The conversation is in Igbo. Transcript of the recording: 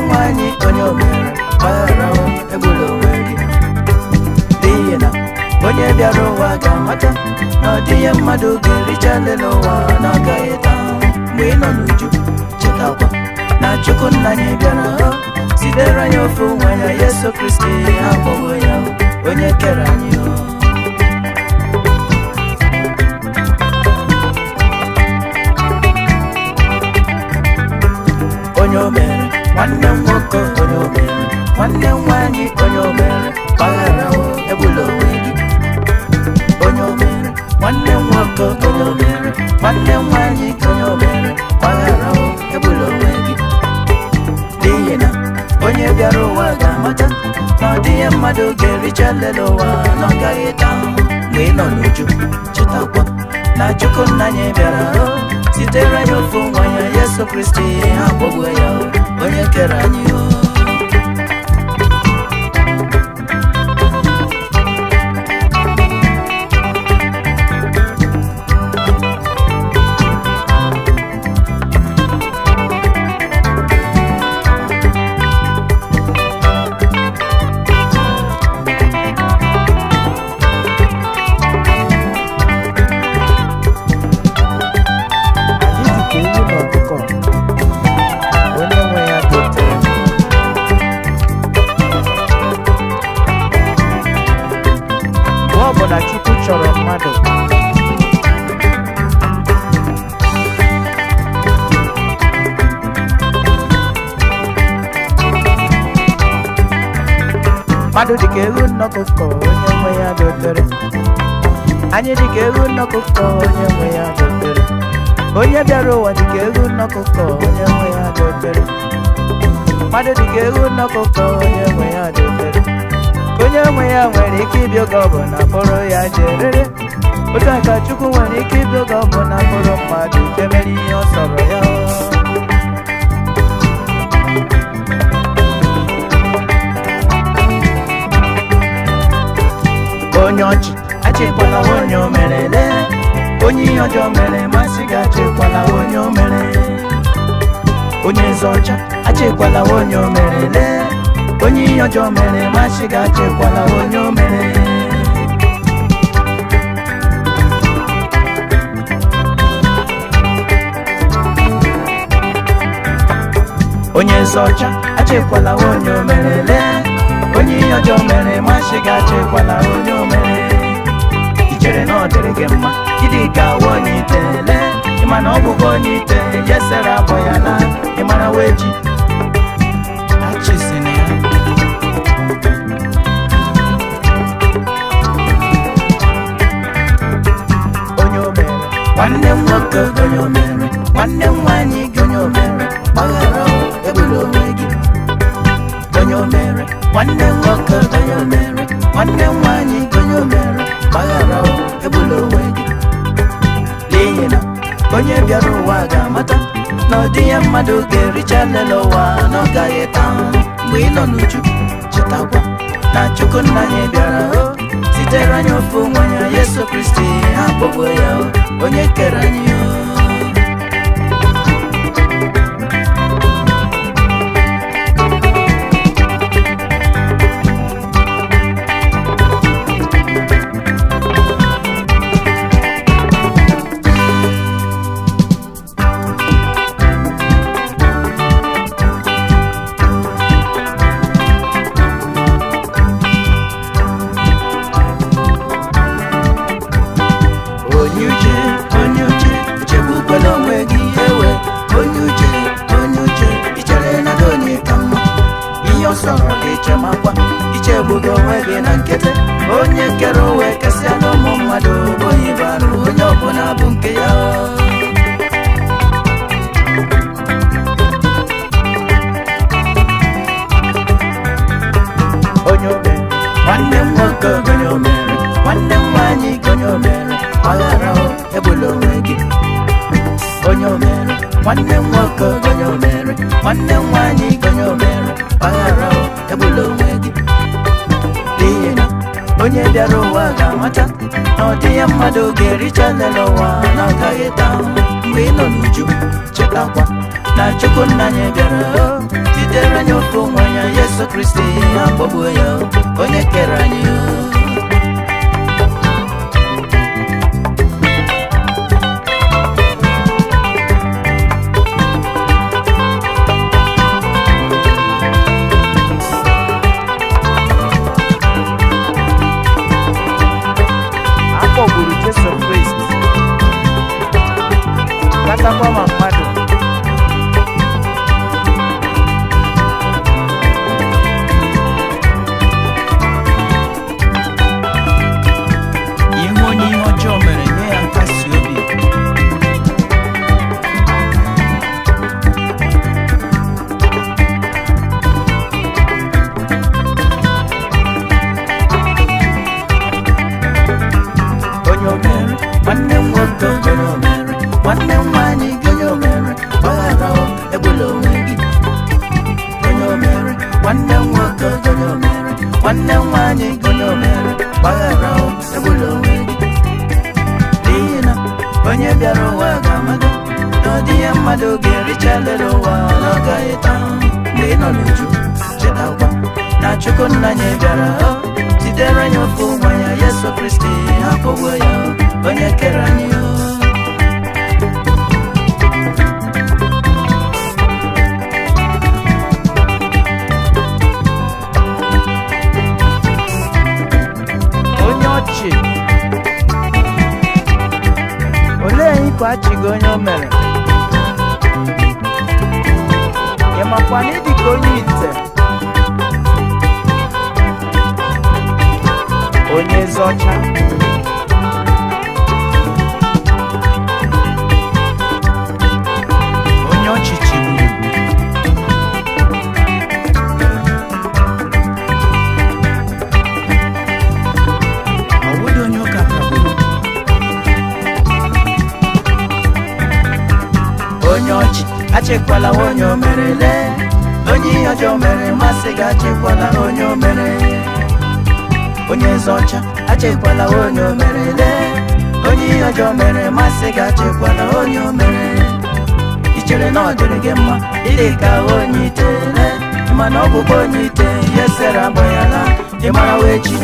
nwanyị onye o mere gbaghara egbula onwe gị n'ihi na onye bịara ụwa ga-amata na ọ dịghị mmadụ ga-ericha lele ụwa na ọ gaghị taa mgbe ị nọ n'uju chetakwa na Chukwu nna anyị bịara zitere anyị ofu nwa ya Yesu Kristi akpọgbo ya onye kere anyị onye o mere nwanne m nwoke onye o mere nwanne m nwanyị onye o mere gbaghara egbula onwe gị onye o mere nwanne m nwoke onye o mere nwanne m nwanyị onye o mere gbaghara egbula onwe gị n'ihi na onye bịara ụwa ga-amata na ọ dịghị mmadụ ga-ericha lele ụwa na ọ gaghị taa mgbe ị nọ n'uju chetakwa na Chukwu nna anyị bịara zitere anyị ofu nwa ya Yesu Kristi akpọgbu ya onye kere anyị na Chukwu chọrọ mmadụ mmadụ dịka ewu nnọkụkọ onye nwe ya dotere anyị dịka ewu nnọkụkọ onye nwe ya dotere onye bịara ụwa dịka ewu nnọkụkọ onye nwe ya dotere mmadụ dịka ewu nnọkụkọ onye nwe ya dotere onye nwe ya nwere ike ịbịa oge ọ bụ na mkpụrụ ya jerere otu aka Chukwu nwere ike ịbịa oge ọ bụ na mkpụrụ mmadụ nke mere ihe ọ sọrọ ya onye ọchị achịkwala onye o merele onye ihe ọjọọ mere masị gị achịkwala onye o mere onye eze ọcha achịkwala onye o merele onye ihe ọjọọ mere masị gị achịkwala onye o mere onye eze ọcha achịkwala onye o merele onye ihe ọjọọ mere masị gị achịkwala onye o mere ichere na ọ dịrị gị mma ịdị ka onye itele ịma na ọ bụkwa onye ite ya sere abọ ya na ịmara wee ji achịsina ya onye o mere nwanne m nwoke onye o mere nwanne m nwanyị onye o mere gbaghara egbula onwe gị onye o mere nwanne m nwoke onye o mere nwanne m nwanyị onye o mere gbaghara egbula onwe gị n'ihi na onye bịara ụwa ga-amata na ọ dịghị mmadụ ga-ericha lele ụwa na ọ gaghị taa mgbe ị nọ n'uju chetakwa na Chukwu nna anyị bịara zitere anyị ofu nwa ya Yesu Kristi akpọgbu ya onye kere anyị onye uche chegbukwala onwe gị ewe onye uche ichere na onye ka mma ihe ọ sọrọ gị chemakwa ichegbugo onwe gị na nkịtị onye kere ụwa kesịa n'ụmụ mmadụ oyibo arụ onye ọbụla bụ nke ya onye o mere nwanne m nwoke onye o mere nwanne m nwanyị onye o mere gbaghara egbula onwe gị onye o mere nwanne m nwoke onye o mere nwanne m nwanyị onye o mere gbaghara egbula onwe gị n'ihi na onye bịara ụwa ga-amata na ọ dịghị mmadụ ga-ericha lele ụwa na ọ gaghị taa mgbe ị nọ n'uju chetakwa na Chukwu nna anyị bịara zitere anyị ofu nwa ya Yesu Kristi akpọgbuo ya onye kere anyị. Akpọgburu Jesu Kristi katakwa ma mmadụ. Ihe onye ihe ọjọọ mere nye ya nkasi obi. Onye o mere nwanne m nwoke, onye o mere nwanne m nwanyị, onye o mere gbaghara egbula onwe gị. Onye o mere nwanne m nwoke, onye o mere nwanne m nwanyị, onye o mere gbaghara egbula onwe gị. N'ihi na onye bịara ụwa ga-amado na ọ dị ihe mmadụ ga-ericha lere ụwa na ọ gaghị taa. Mgbe ị nọ n'uju chetakwa na Chukwu nna anyị bịara zitere anyị ofu nwa ya Yesu Kristi akpọgbuo ya onye kere anyị. Onye ọchị olee ikwe achịgo onye o mere? Ị makwa na ịdị ka onye ite, onye eze ọcha, onye ọchịchị ọwụdị onye ụka kagburu. Onye ọchị achịkwala onye o mere lee, onye ihe ọjọọ mere masị gị achịkwala onye o mere. Onye eze ọcha achịkwala onye o mere lee, onye ihe ọjọọ mere masị gị achịkwala onye o mere. I chere na ọ dịrị gị mma ịdị ka onye ite lee, mana ọ bụkwa onye ite ihe sere abọ ya la ị mara wee chi